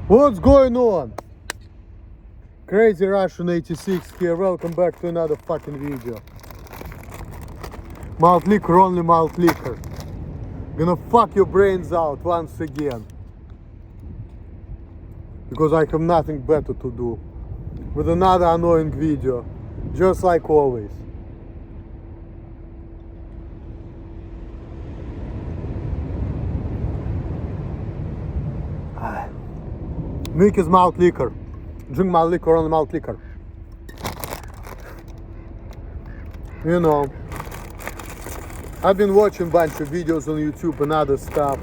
What's going on? Crazy Russian 86 here, welcome back to another fucking video. Malt liquor, only malt liquor. Gonna fuck your brains out once again. Because I have nothing better to do. With another annoying video. Just like always. Milk is malt liquor. Drink malt liquor, only malt liquor. You know, I've been watching a bunch of videos on YouTube and other stuff.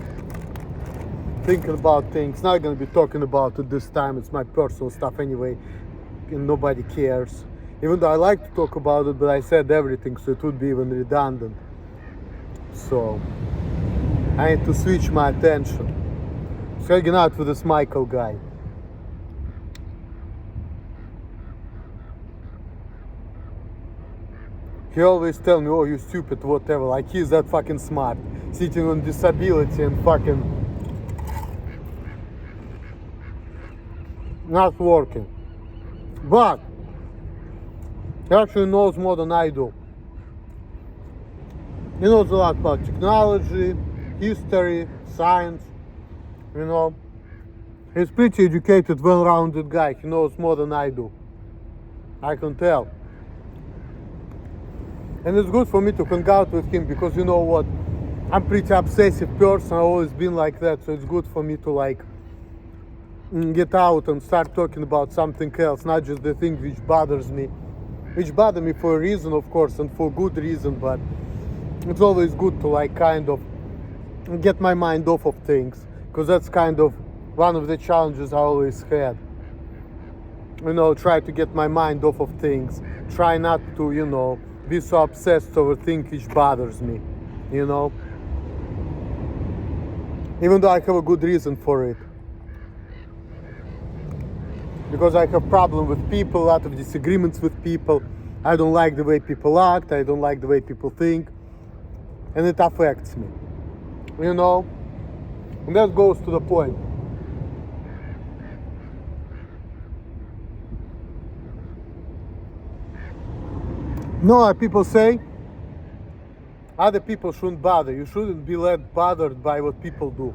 Thinking about things. Not gonna be talking about it this time. It's my personal stuff anyway. And nobody cares. Even though I like to talk about it, but I said everything, so it would be even redundant. So, I need to switch my attention. So hanging out with this Michael guy. He always tell me, oh, you stupid, whatever. Like he's that fucking smart. Sitting on disability and fucking not working. But he actually knows more than I do. He knows a lot about technology, history, science, you know. He's pretty educated, well-rounded guy. He knows more than I do. I can tell. And it's good for me to hang out with him because you know what? I'm pretty obsessive person. I've always been like that. So it's good for me to like get out and start talking about something else. Not just the thing which bothers me. Which bother me for a reason, of course, and for good reason. But it's always good to like kind of get my mind off of things. Because that's kind of one of the challenges I always had. You know, try to get my mind off of things. Try not to, you know, be so obsessed over things which bothers me, you know. Even though I have a good reason for it. Because I have problem with people, a lot of disagreements with people. I don't like the way people act, I don't like the way people think. And it affects me, you know. And that goes to the point. No, like people say, other people shouldn't bother. You shouldn't be let bothered by what people do.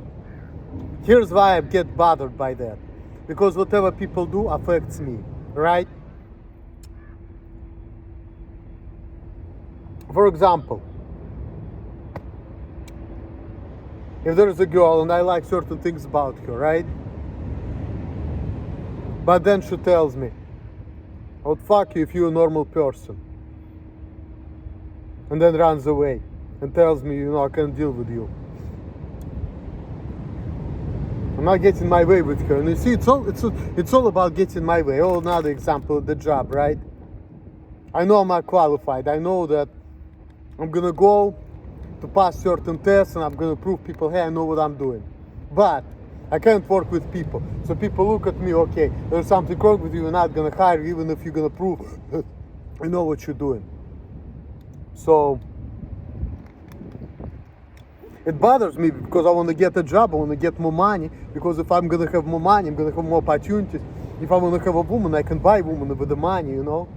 Here's why I get bothered by that. Because whatever people do affects me, right? For example, if there's a girl and I like certain things about her, right? But then she tells me, I would fuck you if you're a normal person. And then runs away and tells me, you know, I can't deal with you. I'm not getting my way with her. And you see, it's all about getting my way. Oh, another example, the job, right? I know I'm not qualified. I know that I'm gonna go to pass certain tests and I'm gonna prove people, hey, I know what I'm doing. But I can't work with people. So people look at me, okay, there's something wrong with you, we're not gonna hire you even if you're gonna prove that you know what you're doing. So it bothers me because I want to get a job, I want to get more money. Because if I'm going to have more money, I'm going to have more opportunities. If I want to have a woman, I can buy a woman with the money, you know.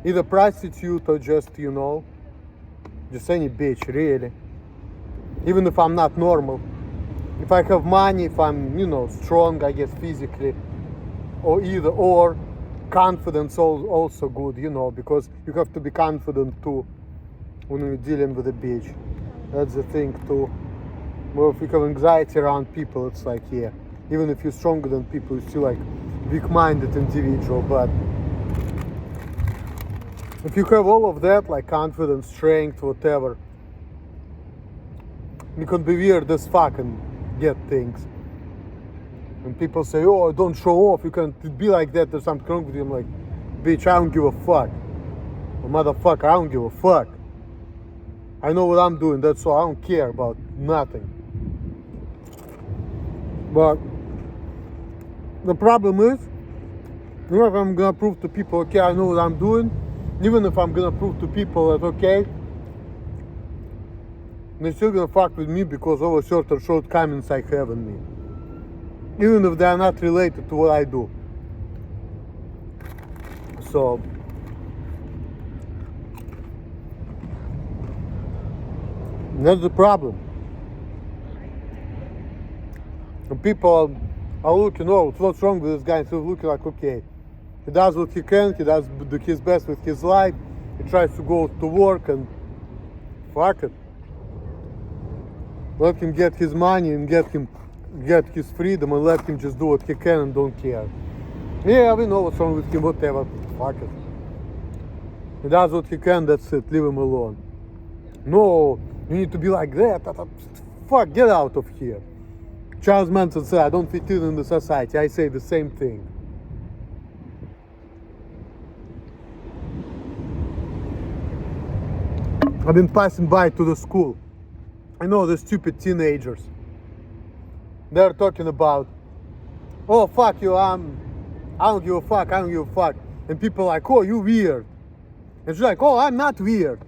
Either prostitute or just, you know, just any bitch, really. Even if I'm not normal. If I have money, if I'm, you know, strong, I guess, physically. Or either, or confidence also good, you know, because you have to be confident too when you're dealing with a bitch. That's the thing too. Well, if you have anxiety around people, it's like, yeah, even if you're stronger than people, you're still like weak-minded individual. But if you have all of that, like confidence, strength, whatever, you can be weird as fuck and get things. And people say, oh, don't show off, you can't be like that, there's something wrong with you. I'm like, bitch, I don't give a fuck. Or motherfucker, I don't give a fuck. I know what I'm doing, that's all. I don't care about nothing. But the problem is, you know, if I'm gonna prove to people, okay, I know what I'm doing, even if I'm gonna prove to people that, okay, they're still gonna fuck with me because of a certain shortcomings I have in me. even if they are not related to what I do. So that's the problem. And people are looking, oh, what's wrong with this guy? And so looking like, okay, he does what he can, he does his best with his life, he tries to go to work and fuck it. Let him get his money and get his freedom and let him just do what he can and don't care. Yeah, we know what's wrong with him, whatever, fuck it. He does what he can, that's it, leave him alone. No, you need to be like that, fuck, get out of here. Charles Manson said, I don't fit in the society, I say the same thing. I've been passing by to the school. I know the stupid teenagers. They're talking about, oh fuck you, I don't give a fuck, I don't give a fuck. And people are like, oh, you weird. And she's like, oh, I'm not weird.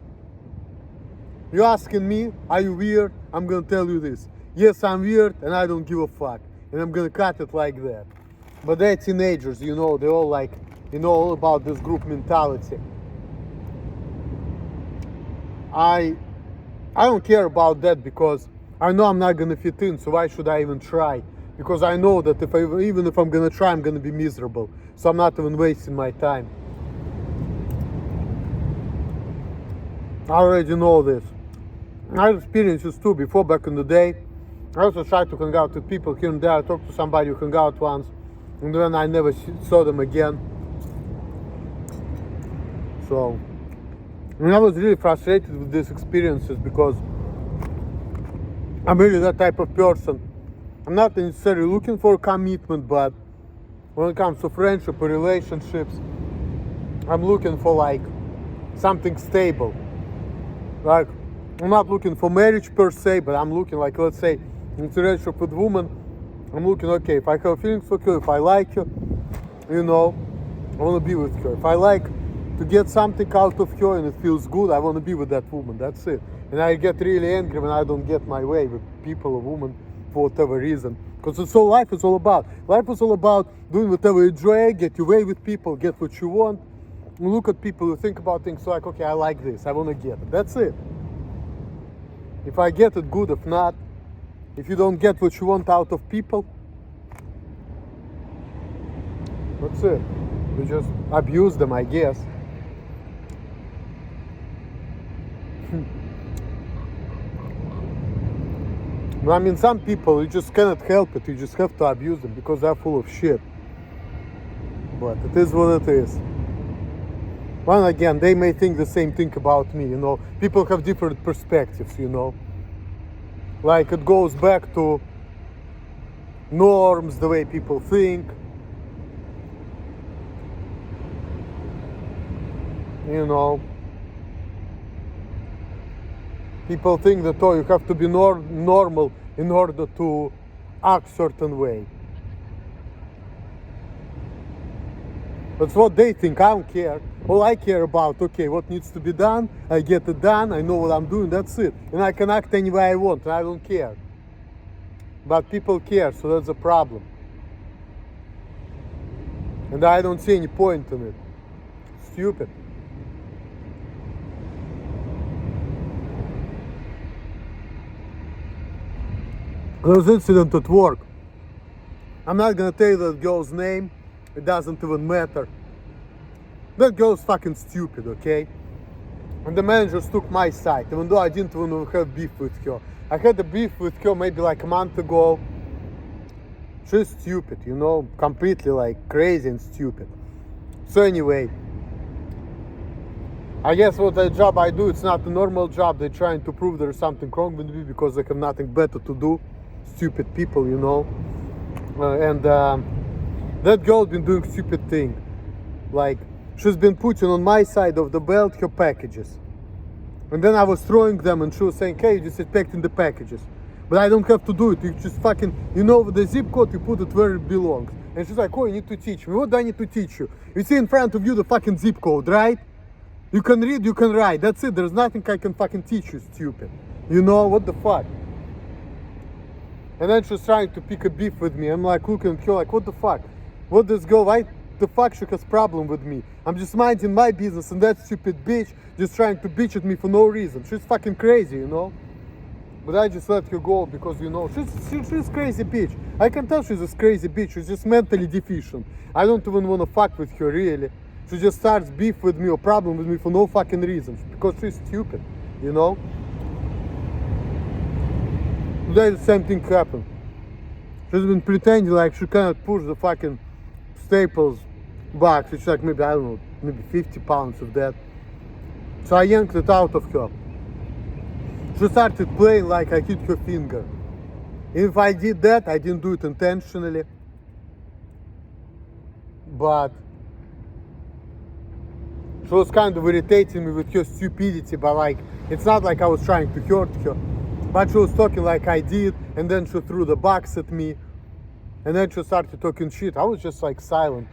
You're asking me, are you weird? I'm gonna tell you this. Yes, I'm weird and I don't give a fuck. And I'm gonna cut it like that. But they're teenagers, you know, they're all like, you know, all about this group mentality. I don't care about that because I know I'm not gonna fit in, so why should I even try? Because I know that even if I'm gonna try, I'm gonna be miserable. So I'm not even wasting my time. I already know this. I had experiences too before, back in the day. I also tried to hang out with people here and there. I talked to somebody who hung out once, and then I never saw them again. So, and I was really frustrated with these experiences because I'm really that type of person. I'm not necessarily looking for commitment, but when it comes to friendship or relationships, I'm looking for like something stable. Like, I'm not looking for marriage per se, but I'm looking like, let's say, in a relationship with a woman, I'm looking, okay, if I have feelings for her, if I like her, you know, I want to be with her. If I like to get something out of her and it feels good, I want to be with that woman, that's it. And I get really angry when I don't get my way with people or women for whatever reason. Because it's all life is all about. Life is all about doing whatever you enjoy, get your way with people, get what you want. You look at people, you think about things like, okay, I like this, I want to get it. That's it. If I get it, good. If not, if you don't get what you want out of people, that's it. You just abuse them, I guess. I mean, some people, you just cannot help it. You just have to abuse them because they're full of shit. But it is what it is. Well, again, they may think the same thing about me, you know. People have different perspectives, you know. Like, it goes back to norms, the way people think. You know. People think that, oh, you have to be normal in order to act certain way. That's what they think. I don't care. All I care about, okay, what needs to be done, I get it done, I know what I'm doing, that's it. And I can act any way I want, and I don't care. But people care, so that's a problem. And I don't see any point in it. Stupid. There was an incident at work. I'm not gonna tell you that girl's name, it doesn't even matter. That girl's fucking stupid, okay? And the managers took my side, even though I didn't even have beef with her. I had a beef with her maybe like a month ago. She's stupid, you know, completely like crazy and stupid. So anyway, I guess what the job I do, it's not a normal job. They're trying to prove there's something wrong with me because they have nothing better to do. Stupid people, you know. That girl's been doing stupid thing. Like, she's been putting on my side of the belt her packages. And then I was throwing them and she was saying, hey, you're disinfecting the packages. But I don't have to do it. You just fucking, you know, with the zip code, you put it where it belongs. And she's like, oh, you need to teach me. What do I need to teach you? You see in front of you the fucking zip code, right? You can read, you can write. That's it. There's nothing I can fucking teach you, stupid. You know, what the fuck? And then she's trying to pick a beef with me. I'm like looking at her like, what the fuck? What this girl, why the fuck she has problem with me? I'm just minding my business and that stupid bitch just trying to bitch at me for no reason. She's fucking crazy, you know? But I just let her go because, you know, she's crazy bitch. I can tell she's a crazy bitch. She's just mentally deficient. I don't even want to fuck with her, really. She just starts beef with me or problem with me for no fucking reason. Because she's stupid, you know? Today the same thing happened. She's been pretending like she cannot push the fucking staples box. It's like maybe, I don't know, maybe 50 pounds of that. So I yanked it out of her. She started playing like I hit her finger. If I did that, I didn't do it intentionally. But she was kind of irritating me with her stupidity, but like, it's not like I was trying to hurt her. But she was talking like I did, and then she threw the box at me. And then she started talking shit. I was just like silent.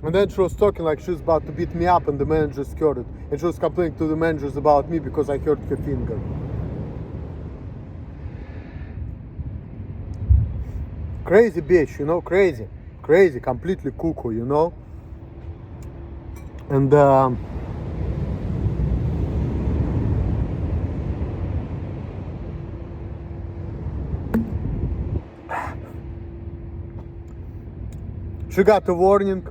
And then she was talking like she was about to beat me up and the manager scared it. And she was complaining to the managers about me because I hurt her finger. Crazy bitch, you know, crazy. Crazy, completely cuckoo, you know. And she got a warning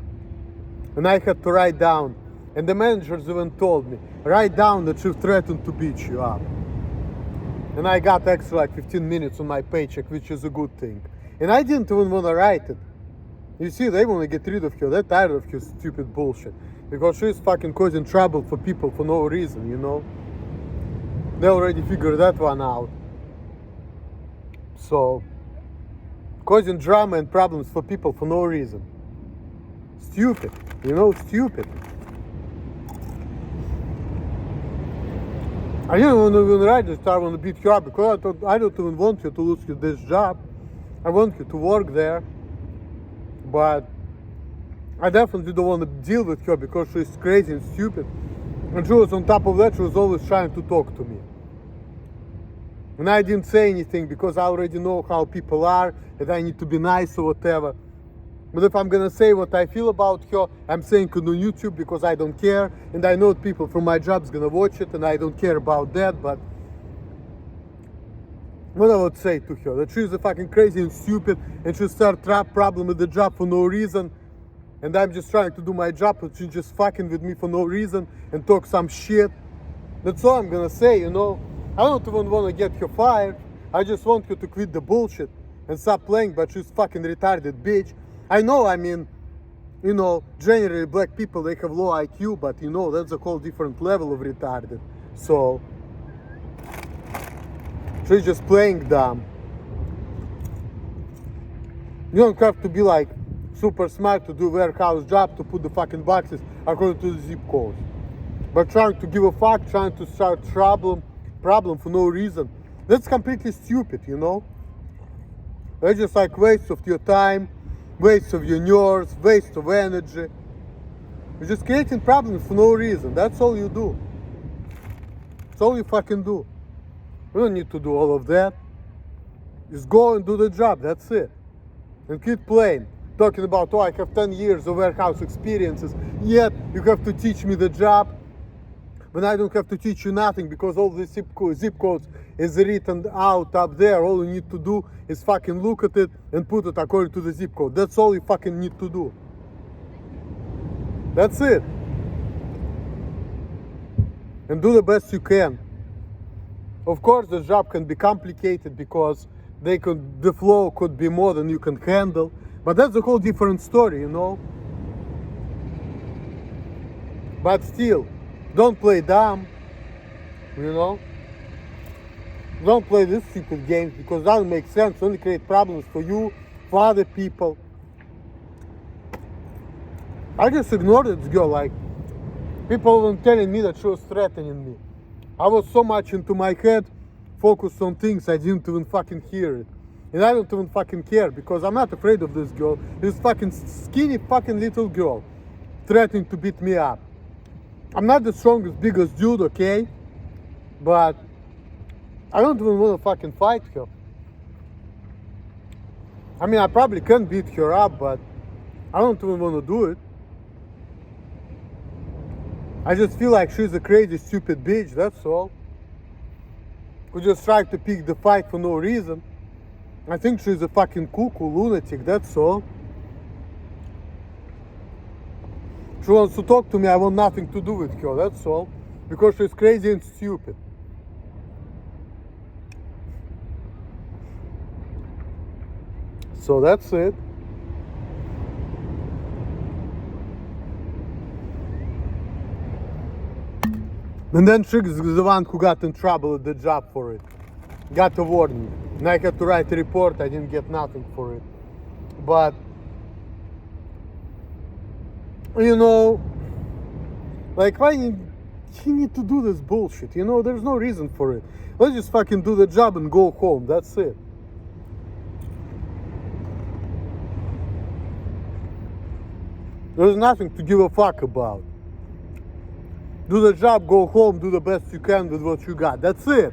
and I had to write down. And the managers even told me, write down that she threatened to beat you up. And I got extra like 15 minutes on my paycheck, which is a good thing. And I didn't even want to write it. You see, they want to get rid of her. They're tired of her stupid bullshit. Because she's fucking causing trouble for people for no reason, you know? They already figured that one out. So, causing drama and problems for people for no reason. Stupid, you know, stupid. I didn't want to even write this, I want to beat her up because I thought I don't even want you to lose this job. I want you to work there, but I definitely don't want to deal with her because she's crazy and stupid. And she was on top of that, she was always trying to talk to me. And I didn't say anything because I already know how people are, that I need to be nice or whatever. But if I'm gonna say what I feel about her, I'm saying it on YouTube because I don't care. And I know people from my job's gonna watch it and I don't care about that, but what I would say to her, that she's a fucking crazy and stupid and she'll start trap problem with the job for no reason. And I'm just trying to do my job, but she's just fucking with me for no reason and talk some shit. That's all I'm gonna say, you know. I don't even want to get her fired. I just want her to quit the bullshit and stop playing, but she's fucking retarded bitch. I know, I mean, you know, generally black people, they have low IQ, but you know, that's a whole different level of retarded. So, she's just playing dumb. You don't have to be like super smart to do a warehouse job to put the fucking boxes according to the zip codes. But trying to give a fuck, trying to start problem for no reason, that's completely stupid, you know? That's just like waste of your time, waste of your nerves, waste of energy. You're just creating problems for no reason. That's all you do. That's all you fucking do. You don't need to do all of that. Just go and do the job, that's it. And quit playing. Talking about, oh, I have 10 years of warehouse experiences, yet you have to teach me the job. But I don't have to teach you nothing because all the zip codes is written out up there. All you need to do is fucking look at it and put it according to the zip code. That's all you fucking need to do. That's it. And do the best you can. Of course, the job can be complicated because the flow could be more than you can handle. But that's a whole different story, you know. But still, don't play dumb, you know. Don't play this stupid games because it doesn't make sense. Only create problems for you, for other people. I just ignored this girl. Like, people were telling me that she was threatening me. I was so much into my head, focused on things, I didn't even fucking hear it. And I don't even fucking care because I'm not afraid of this girl. This fucking skinny fucking little girl threatening to beat me up. I'm not the strongest, biggest dude, okay? But I don't even want to fucking fight her. I mean, I probably can beat her up, but I don't even want to do it. I just feel like she's a crazy, stupid bitch, that's all. Who just tried to pick the fight for no reason. I think she's a fucking cuckoo, lunatic, that's all. She wants to talk to me, I want nothing to do with her, that's all. Because she's crazy and stupid. So that's it. And then Triggs is the one who got in trouble at the job for it. Got a warning. And I had to write a report, I didn't get nothing for it. But, you know, like, why you need to do this bullshit? You know, there's no reason for it. Let's just fucking do the job and go home, that's it. There's nothing to give a fuck about. Do the job, go home, do the best you can with what you got. That's it.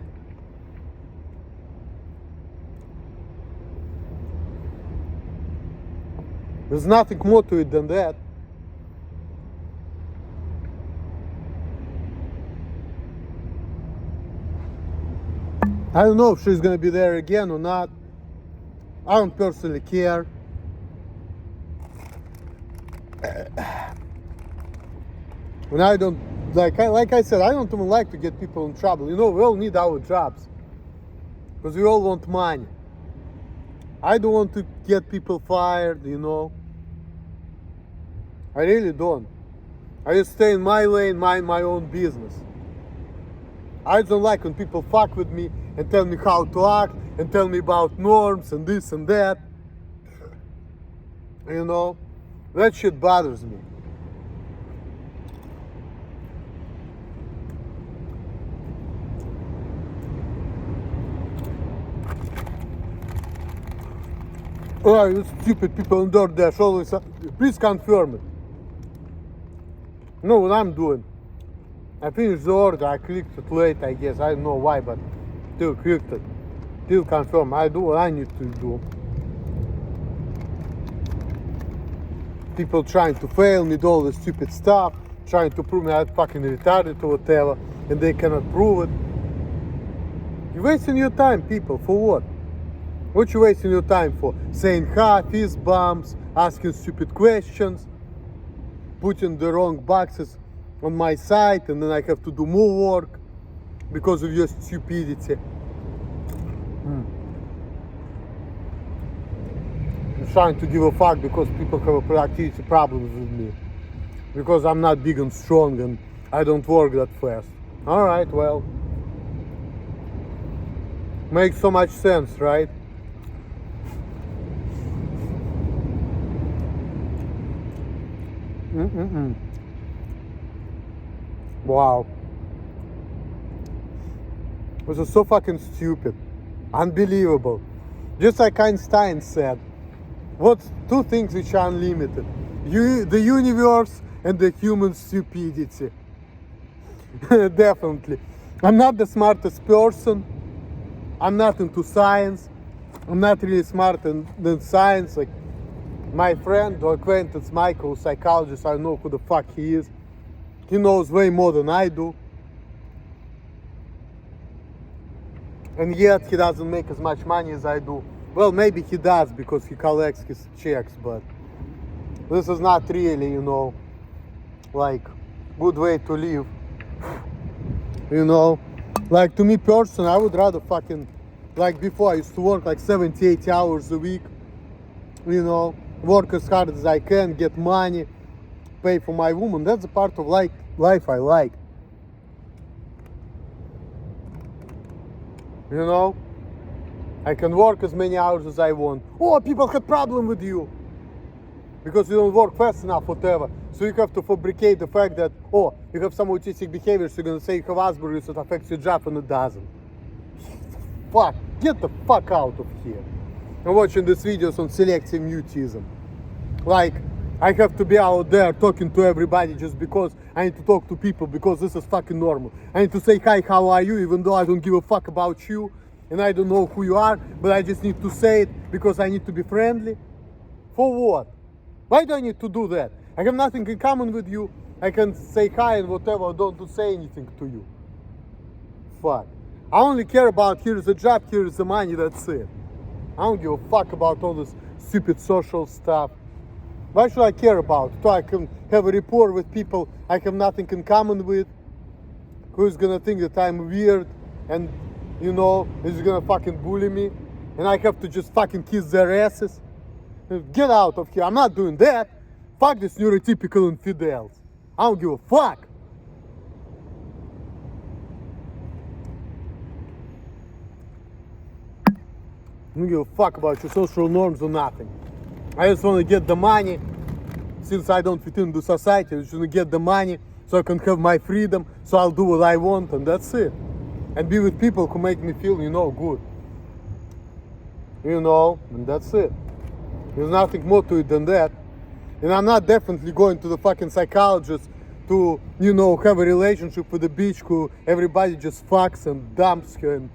There's nothing more to it than that. I don't know if she's gonna be there again or not. I don't personally care. And I don't, like I said, I don't even like to get people in trouble. You know, we all need our jobs. Because we all want money. I don't want to get people fired, you know. I really don't. I just stay in my lane, mind my own business. I don't like when people fuck with me and tell me how to act and tell me about norms and this and that. You know, that shit bothers me. Oh, you stupid people on DoorDash always, please confirm it. You know what I'm doing? I finished the order, I clicked it late, I guess, I don't know why, but still clicked it. Still confirm, I do what I need to do. People trying to fail me, do all the stupid stuff, trying to prove me I'm fucking retarded or whatever, and they cannot prove it. You're wasting your time, people, for what? What you wasting your time for? Saying hi, fist bumps, asking stupid questions, putting the wrong boxes on my site, and then I have to do more work because of your stupidity. I'm trying to give a fuck because people have a productivity problems with me. Because I'm not big and strong and I don't work that fast. Alright, well. Makes so much sense, right? Wow. This is so fucking stupid. Unbelievable. Just like Einstein said, what's two things which are unlimited? The universe and the human stupidity. Definitely. I'm not the smartest person. I'm not into science. I'm not really smart than science. Like my friend or acquaintance Michael, psychologist, I don't know who the fuck he is. He knows way more than I do. And yet he doesn't make as much money as I do. Well, maybe he does because he collects his checks, but this is not really, you know, like good way to live. You know, like to me personally, I would rather fucking, like before I used to work like 70, 80 hours a week. You know, work as hard as I can, get money, pay for my woman. That's a part of life I like. You know, I can work as many hours as I want. Oh, people had problem with you because you don't work fast enough, whatever. So you have to fabricate the fact that, oh, you have some autistic behavior, so you're gonna say you have Asperger's, it affects your job, and it doesn't. Fuck, get the fuck out of here. I'm watching these videos on selective mutism. Like, I have to be out there talking to everybody just because I need to talk to people because this is fucking normal. I need to say hi, how are you, even though I don't give a fuck about you. and I don't know who you are, but I just need to say it because I need to be friendly? For what? Why do I need to do that? I have nothing in common with you. I can say hi and whatever, I don't to say anything to you. Fuck. I only care about here's the job, here's the money, that's it. I don't give a fuck about all this stupid social stuff. Why should I care about it? So I can have a rapport with people I have nothing in common with, who's gonna think that I'm weird and, you know, is gonna fucking bully me, and I have to just fucking kiss their asses. Get out of here, I'm not doing that. Fuck this neurotypical infidels. I don't give a fuck. I don't give a fuck about your social norms or nothing. I just want to get the money. Since I don't fit into society, I just want to get the money so I can have my freedom, so I'll do what I want, and that's it. And be with people who make me feel, you know, good. You know, and that's it. There's nothing more to it than that. And I'm not definitely going to the fucking psychologist to, you know, have a relationship with a bitch who everybody just fucks and dumps her, and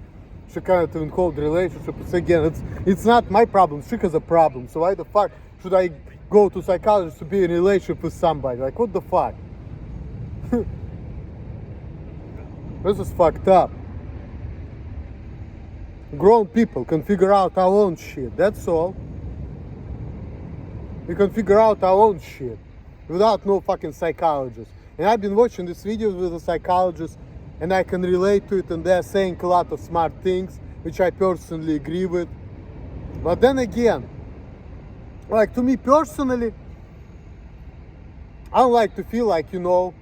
she can't even hold the relationship. It's not my problem. She has a problem. So why the fuck should I go to psychologist to be in a relationship with somebody? Like, what the fuck? This is fucked up. Grown people can figure out our own shit. That's all. We can figure out our own shit without no fucking psychologist. And I've been watching these videos with a psychologist, and I can relate to it, and they're saying a lot of smart things, which I personally agree with. But then again, like, to me personally, I don't like to feel like, you know,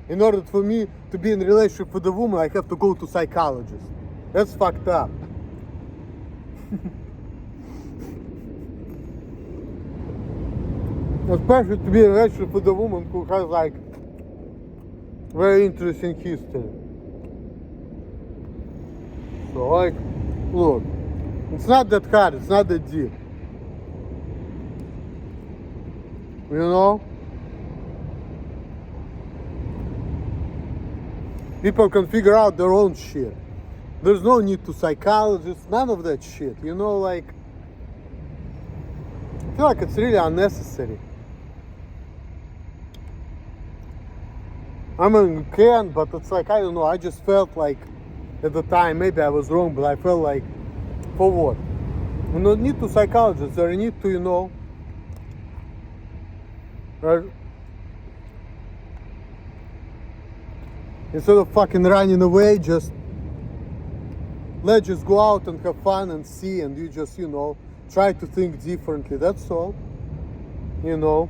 in order for me to be in a relationship with a woman, I have to go to psychologist. That's fucked up. Especially to be in a relationship with a woman who has, like, very interesting history. So, like, look, it's not that hard, it's not that deep. You know? People can figure out their own shit. There's no need to psychologists, none of that shit. You know, like, I feel like it's really unnecessary. I mean, you can, but it's like, I don't know, I just felt like, at the time, maybe I was wrong, but I felt like, for what? You don't need to psychologists, or you need to, you know, instead of fucking running away, let's just go out and have fun and see, and you just, you know, try to think differently, that's all. You know,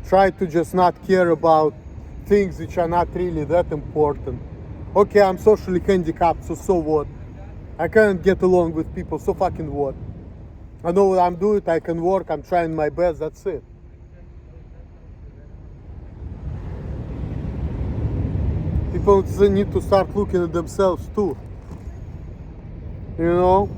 try to just not care about things which are not really that important. Okay, I'm socially handicapped, so what? I can't get along with people, so fucking what? I know what I'm doing, I can work, I'm trying my best, that's it. People need to start looking at themselves too. You know?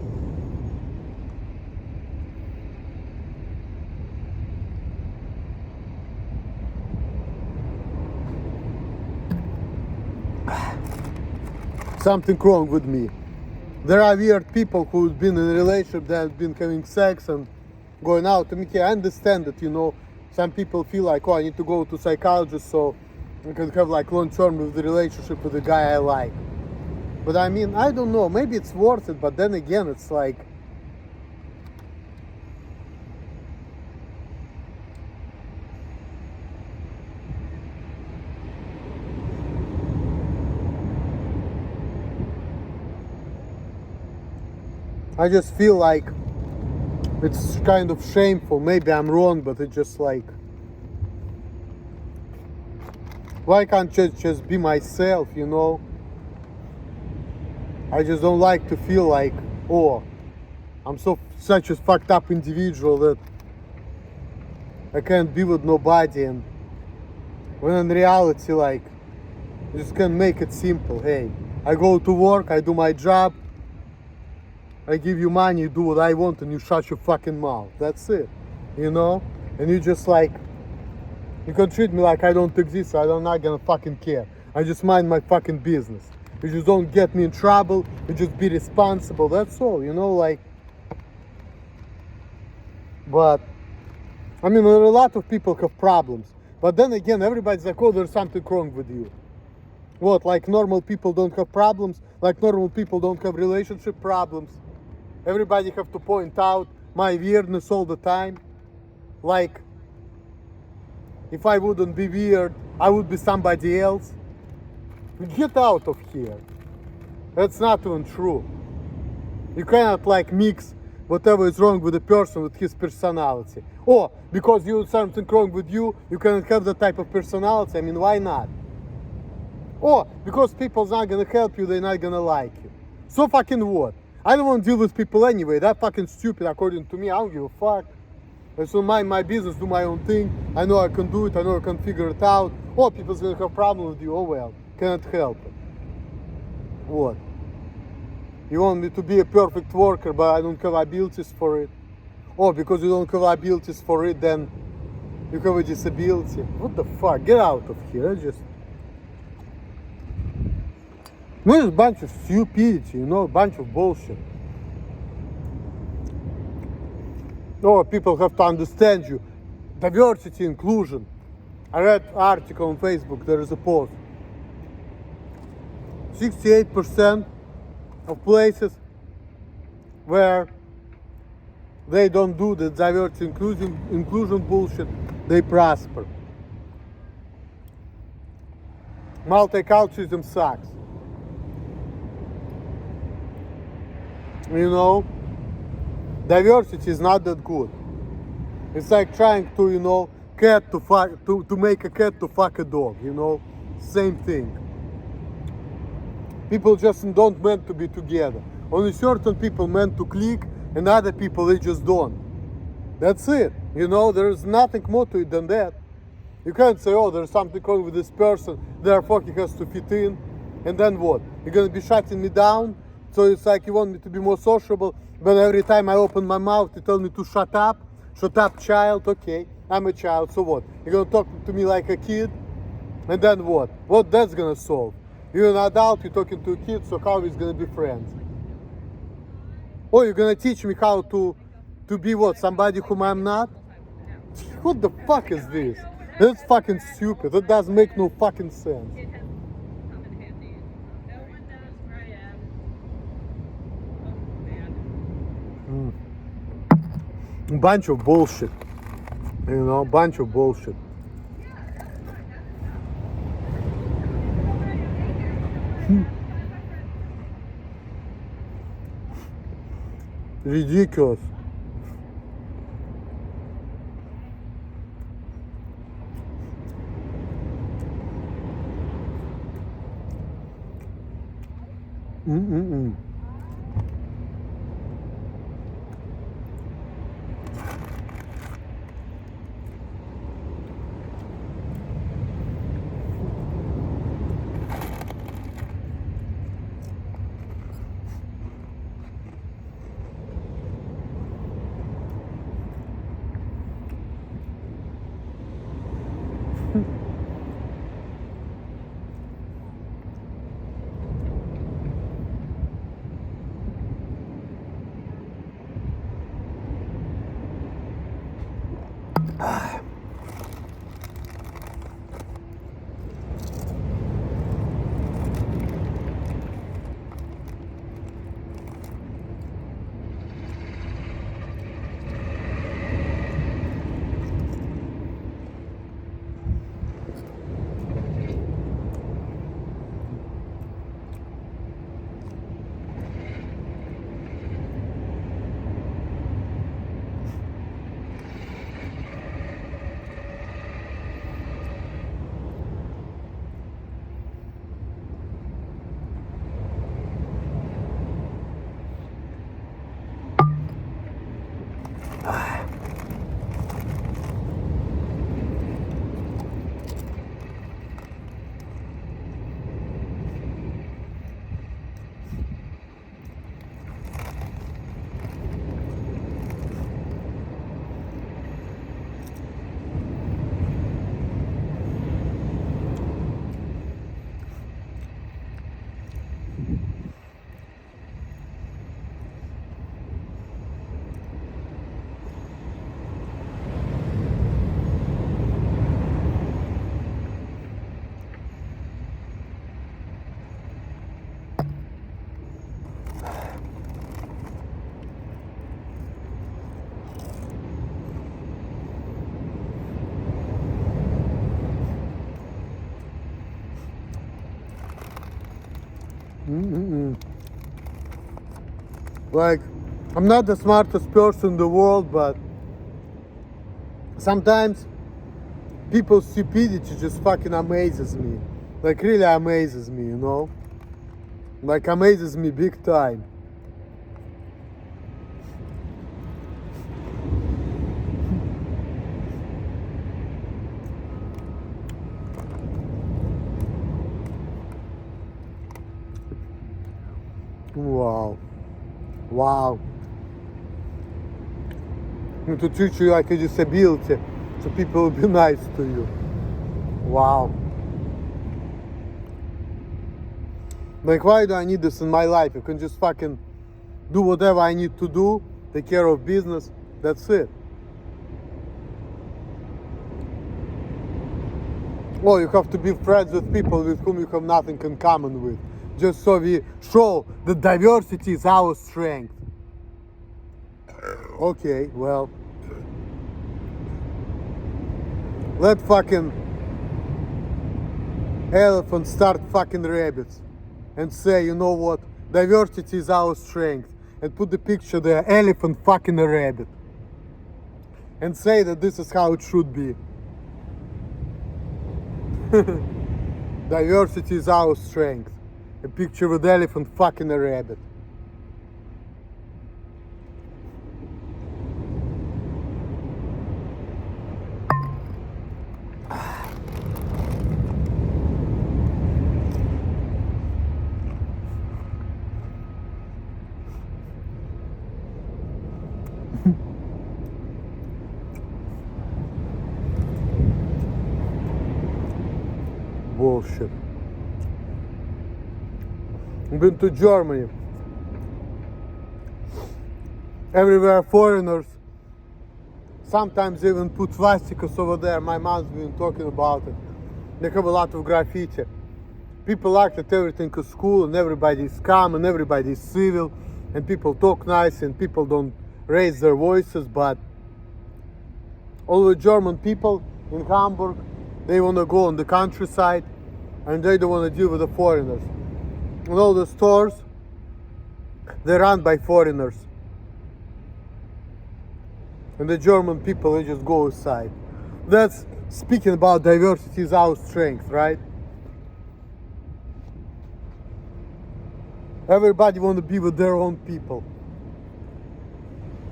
Something wrong with me. There are weird people who've been in a relationship that have been having sex and going out. I mean, I understand that, you know, some people feel like, oh, I need to go to psychologist so I can have like long term with the relationship with the guy I like. But I mean, I don't know, maybe it's worth it, but then again, it's like, I just feel like it's kind of shameful. Maybe I'm wrong, but it's just like, why can't I just be myself, you know? I just don't like to feel like, oh, I'm such a fucked up individual that I can't be with nobody, and when in reality, like, you just can't make it simple. Hey, I go to work, I do my job, I give you money, you do what I want, and you shut your fucking mouth. That's it, you know? And you just like, you can treat me like I don't exist, so I'm not gonna fucking care. I just mind my fucking business. You just don't get me in trouble. You just be responsible. That's all, you know, like. But I mean, a lot of people have problems. But then again, everybody's like, oh, there's something wrong with you. What, like normal people don't have problems? Like normal people don't have relationship problems? Everybody have to point out my weirdness all the time? Like, if I wouldn't be weird, I would be somebody else? Get out of here. That's not even true. You cannot like mix whatever is wrong with a person with his personality. Or because you something wrong with you, you cannot have that type of personality. I mean, why not? Or because people's not gonna help you, they're not gonna like you. So fucking what? I don't want to deal with people anyway. That's fucking stupid according to me. I don't give a fuck. I so mind my business, do my own thing. I know I can do it. I know I can figure it out. Or people's gonna have problem with you. Oh well, cannot help it. What? You want me to be a perfect worker, but I don't have abilities for it. Or because you don't have abilities for it, then you have a disability. What the fuck? Get out of here. I just... There's a bunch of stupidity, you know, a bunch of bullshit. Oh, people have to understand you. Diversity, inclusion. I read an article on Facebook, there is a post. 68% of places where they don't do the diversity inclusion bullshit, they prosper. Multiculturalism sucks. You know, diversity is not that good. It's like trying to, you know, to make a cat to fuck a dog, you know, same thing. People just don't meant to be together. Only certain people meant to click, and other people they just don't. That's it. You know, there's nothing more to it than that. You can't say, oh, there's something wrong with this person, therefore he has to fit in, and then what? You're gonna be shutting me down? So it's like you want me to be more sociable, but every time I open my mouth, you tell me to shut up, child. Okay, I'm a child, so what? You're gonna talk to me like a kid, and then what? What that's gonna solve? You're an adult, you're talking to a kid, so how is gonna be friends? Or you're gonna teach me how to be what? Somebody whom I'm not? What the fuck is this? That's fucking stupid. That doesn't make no fucking sense. Bunch of bullshit. You know, bunch of bullshit. Ridiculous. Like, I'm not the smartest person in the world, but sometimes people's stupidity just fucking amazes me. Like, really amazes me, you know? Like, amazes me big time. Wow. Wow. And to treat you like a disability, so people will be nice to you. Wow. Like, why do I need this in my life? I can just fucking do whatever I need to do, take care of business, that's it. Oh, you have to be friends with people with whom you have nothing in common with. Just so we show that diversity is our strength. Okay, well. Let fucking elephants start fucking rabbits. And say, you know what, diversity is our strength. And put the picture there, elephant fucking a rabbit. And say that this is how it should be. Diversity is our strength. A picture with elephant fucking a rabbit. Bullshit. I've been to Germany. Everywhere foreigners. Sometimes even put swastikas over there. My mom's been talking about it. They have a lot of graffiti. People act that everything is cool and everybody is calm and everybody is civil and people talk nice and people don't raise their voices, but all the German people in Hamburg, they want to go on the countryside and they don't want to deal with the foreigners. And all the stores, they're run by foreigners. And the German people, they just go outside. That's speaking about diversity is our strength, right? Everybody want to be with their own people.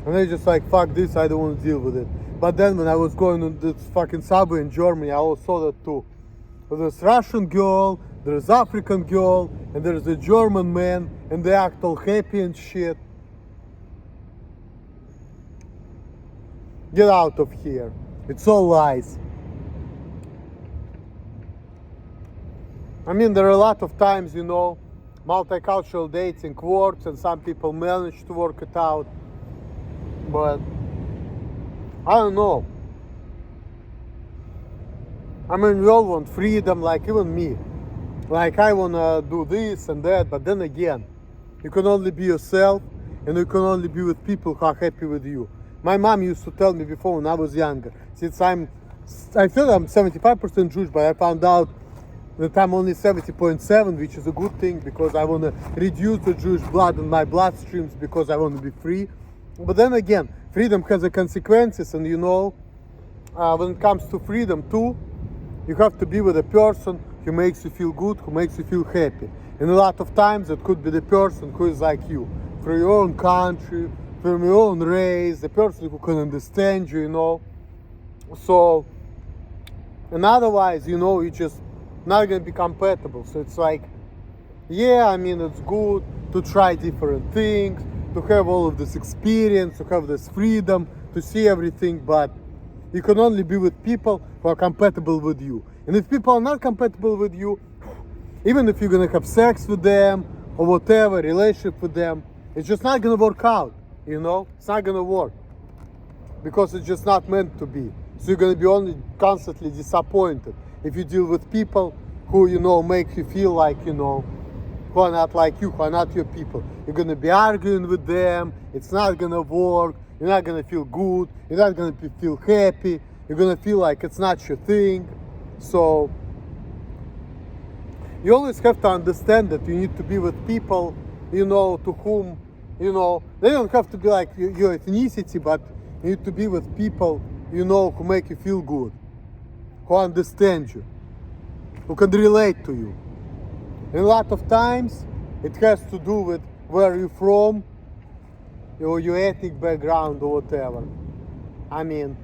And they just like, fuck this, I don't want to deal with it. But then when I was going on this fucking subway in Germany, I also saw that too. There's Russian girl, there's African girl, and there's a German man, and they act all happy and shit. Get out of here. It's all lies. I mean, there are a lot of times, you know, multicultural dating works and some people manage to work it out. But I don't know. I mean, we all want freedom, like even me. Like I wanna do this and that, but then again, you can only be yourself and you can only be with people who are happy with you. My mom used to tell me before when I was younger, since I feel I'm 75% Jewish, but I found out that I'm only 70.7, which is a good thing because I want to reduce the Jewish blood in my bloodstreams because I want to be free. But then again, freedom has the consequences, and you know, when it comes to freedom too, you have to be with a person who makes you feel good, who makes you feel happy. And a lot of times it could be the person who is like you, from your own country, from your own race, the person who can understand you, you know. So, and otherwise, you know, you just not gonna be compatible. So it's like, yeah, I mean, it's good to try different things, to have all of this experience, to have this freedom, to see everything, but you can only be with people who are compatible with you. And if people are not compatible with you, even if you're gonna have sex with them or whatever, relationship with them, it's just not gonna work out, you know? It's not gonna work because it's just not meant to be. So you're gonna be only constantly disappointed if you deal with people who, you know, make you feel like, you know, who are not like you, who are not your people. You're gonna be arguing with them, it's not gonna work, you're not gonna feel good, you're not gonna feel happy, you're gonna feel like it's not your thing. So You always have to understand that you need to be with people, to whom, they don't have to be like your ethnicity, but you need to be with people, who make you feel good, who understand you, who can relate to you. And a lot of times, it has to do with where you're from, or your ethnic background, or whatever. I mean,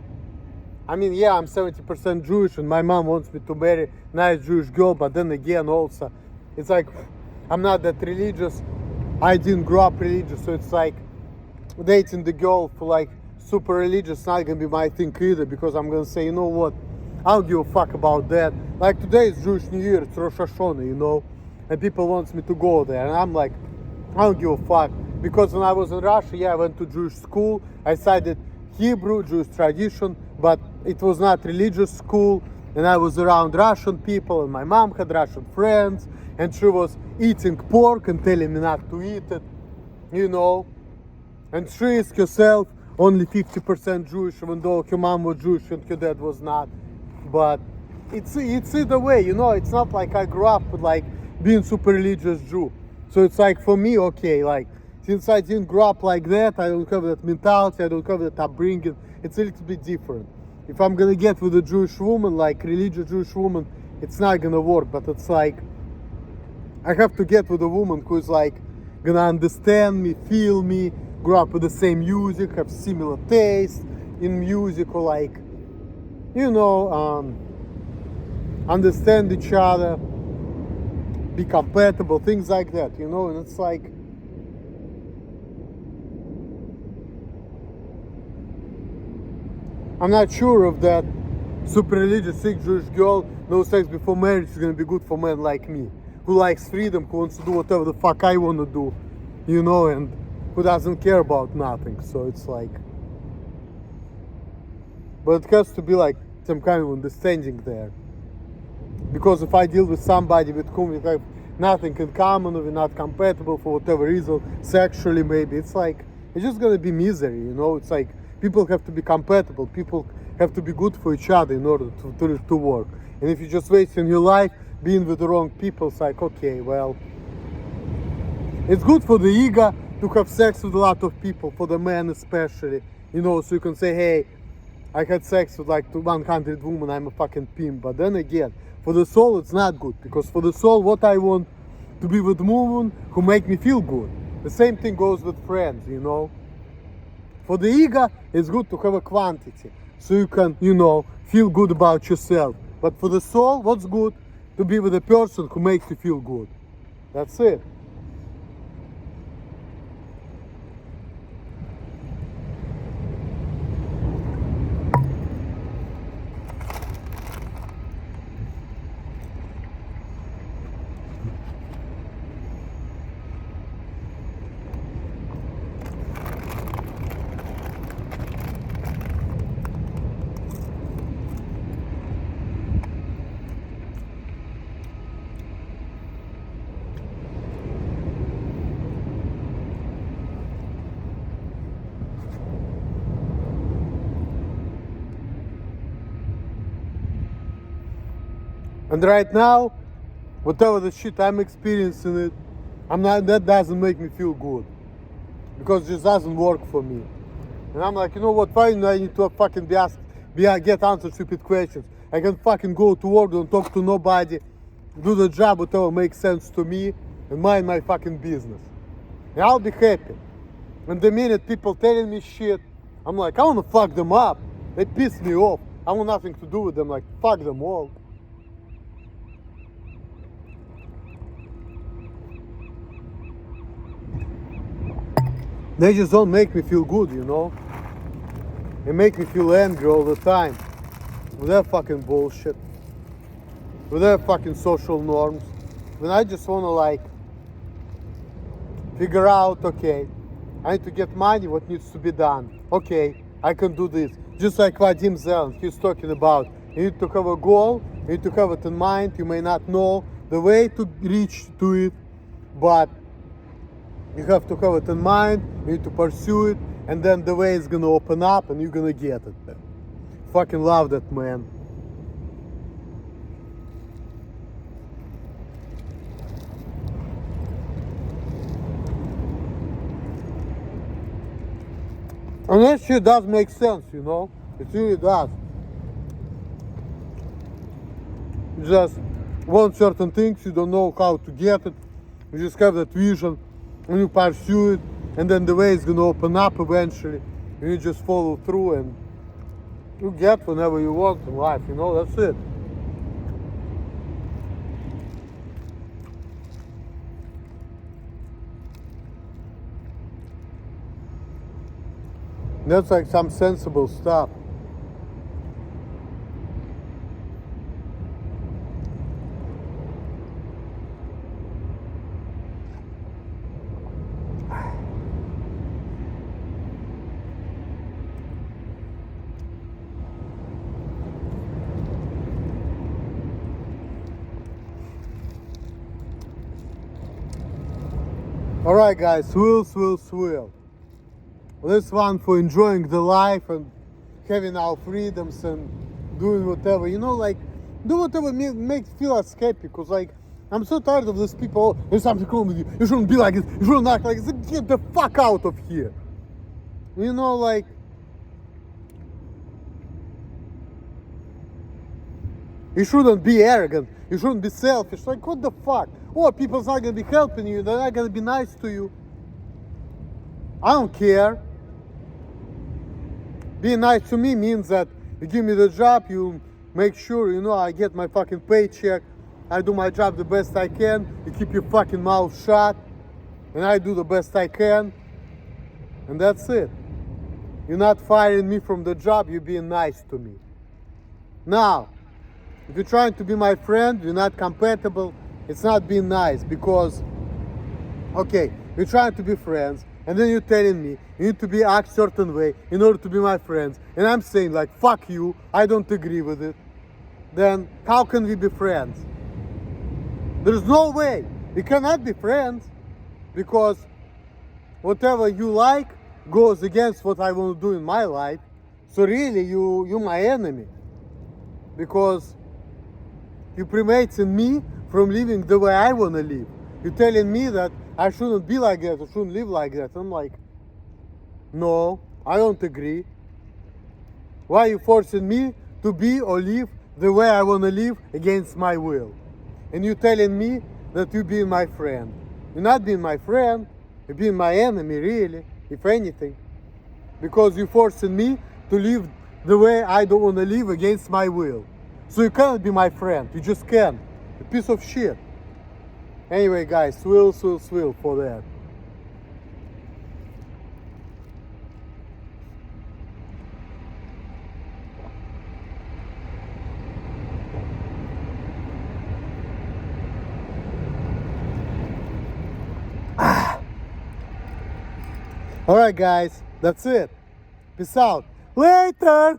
yeah, I'm 70% Jewish, and my mom wants me to marry a nice Jewish girl, but then again, also, it's like, I'm not that religious. I didn't grow up religious, so it's like, dating the girl for like super religious not gonna be my thing either, because I'm gonna say, you know what, I don't give a fuck about that. Like today is Jewish New Year, it's Rosh Hashanah, and people want me to go there, and I'm like, I don't give a fuck. Because when I was in Russia, yeah, I went to Jewish school, I studied Hebrew, Jewish tradition, but it was not religious school, and I was around Russian people, and my mom had Russian friends, and she was eating pork and telling me not to eat it, and she is herself only 50% Jewish, even though her mom was Jewish and her dad was not. But it's either way, it's not like I grew up with like being super religious Jew. So it's like for me, okay, like since I didn't grow up like that, I don't have that mentality, I don't have that upbringing, it's a little bit different. If I'm gonna get with a Jewish woman, like religious Jewish woman, it's not gonna work. But it's like, I have to get with a woman who's like gonna understand me, feel me, grow up with the same music, have similar taste in music, or like, understand each other, be compatible, things like that, and it's like, I'm not sure if that super religious sick Jewish girl knows sex before marriage is gonna be good for men like me, who likes freedom, who wants to do whatever the fuck I wanna do, and who doesn't care about nothing. So it's like, but it has to be like some kind of understanding there. Because if I deal with somebody with whom we have nothing in common, or we're not compatible for whatever reason, sexually maybe, it's like, it's just gonna be misery, It's like, people have to be compatible, people have to be good for each other in order to work. And if you're just wasting your life being with the wrong people, it's like, okay, well, it's good for the ego to have sex with a lot of people, for the man especially, so you can say, hey, I had sex with like 100 women, I'm a fucking pimp. But then again, for the soul, it's not good, because for the soul, what I want to be with women who make me feel good. The same thing goes with friends, For the ego, it's good to have a quantity, so you can, feel good about yourself. But for the soul, what's good? To be with a person who makes you feel good. That's it. And right now, whatever the shit I'm experiencing that doesn't make me feel good. Because it just doesn't work for me. And I'm like, you know what, why do I need to fucking get answered stupid questions? I can fucking go to work, don't talk to nobody, do the job, whatever makes sense to me, and mind my fucking business. And I'll be happy. And the minute people telling me shit, I'm like, I wanna fuck them up. They piss me off. I want nothing to do with them, like, fuck them all. They just don't make me feel good, They make me feel angry all the time. With their fucking bullshit. With their fucking social norms. When I just wanna like figure out, okay, I need to get money, what needs to be done. Okay, I can do this. Just like Vadim Zeland, he's talking about. You need to have a goal, you need to have it in mind, you may not know the way to reach to it, but you have to have it in mind, you need to pursue it, and then the way is gonna open up and you're gonna get it. Fucking love that, man. And that shit does make sense, you know? It really does. You just want certain things, you don't know how to get it. You just have that vision and you pursue it, and then the way is gonna open up eventually. And you just follow through and you get whenever you want in life, you know, that's it. That's like some sensible stuff. Alright guys, swill. This one for enjoying the life and having our freedoms and doing whatever, you know, like do whatever makes feel us happy, because like I'm so tired of these people. Oh, there's something wrong with you, you shouldn't be like this, you shouldn't act like this. Get the fuck out of here, you know, like you shouldn't be arrogant, you shouldn't be selfish. Like what the fuck? Oh, people's not gonna be helping you, they're not gonna be nice to you. I don't care. Being nice to me means that you give me the job, you make sure, you know, I get my fucking paycheck, I do my job the best I can, you keep your fucking mouth shut, and I do the best I can, and that's it. You're not firing me from the job, you're being nice to me. Now, if you're trying to be my friend, you're not compatible, it's not being nice, because, okay, you're trying to be friends, and then you're telling me you need to be act certain way in order to be my friends, and I'm saying like fuck you, I don't agree with it, then how can we be friends? There's no way. We cannot be friends, because whatever you like goes against what I want to do in my life. So really you're my enemy, because you prevent me from living the way I want to live. You're telling me that I shouldn't be like that, I shouldn't live like that. I'm like, no, I don't agree. Why are you forcing me to be or live the way I want to live against my will? And you're telling me that you're being my friend. You're not being my friend, you're being my enemy, really, if anything. Because you're forcing me to live the way I don't want to live against my will. So you cannot be my friend, you just can't. A piece of shit. Anyway guys, swill for that. Alright guys, that's it. Peace out. Later!